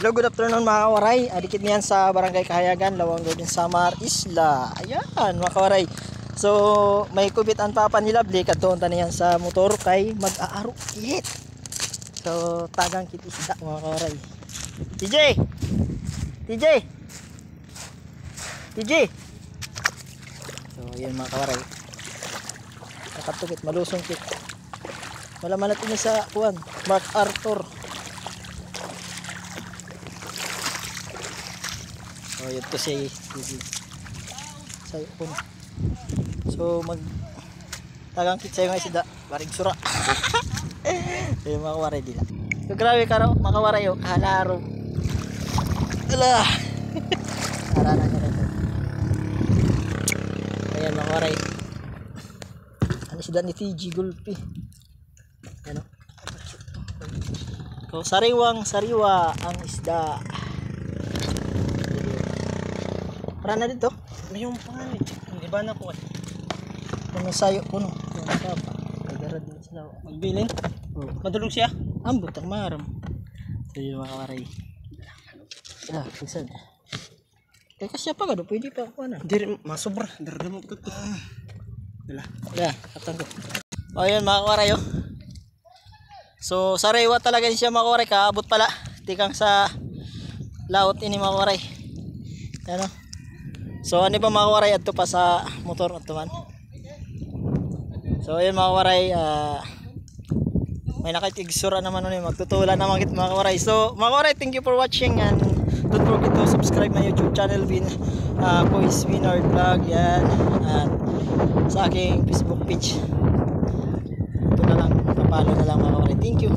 Hello, good afternoon mga kawaray. Adikit niyan sa Barangay Kahayagan, Lawang Golden Samar, Isla. Ayan mga kawaray. So may kubitan pa ni Lovely kadto ta niyan sa motor kay mag-aaro kit. So tagang kit isda mga kawaray. TJ. TJ. TJ. So ayan mga kawaray. Nakatukit malusong kit. Malamalat ini sa kuan, Mark Arthur. So yun to si sayo po. So mag tagang kit sayo nga isda barig sura. Yung mga kawaray dila. So grabe ka mga kawaray o kahalaro. Ala. Arana ka rin. Ayan mga kawaray. Ano isda ni TG Gulpi. Ano? So sariwang sariwa ang isda. Para na dito. May yung pangalan. Hindi ba na po kasi? Ano sayo po no? Yung papa. Nagarad din sila. Magbilin? Oh. Madulog siya? Ambot ang maram. So yung mga kawaray. Ah, pisan. Kaya kasya pa ka do. Pwede pa ako na. Hindi, masobra. Darda mo ito. Dala. Yeah, katang ko. O yun mga kawaray oh. So sariwa talaga siya mga kawaray. Kaabot pala. Tikang sa laot ini mga kawaray. Ano? So ano ba mga kawaray adto pa sa motor adto man. So ayun mga kawaray, may nakatigsura naman nun magtutulan naman kit mga kawaray. So mga kawaray, thank you for watching and don't forget to subscribe my YouTube channel Boys Winard Vlog yan, at sa aking Facebook page. Ito na lang, kapalo na lang mga kawaray. Thank you.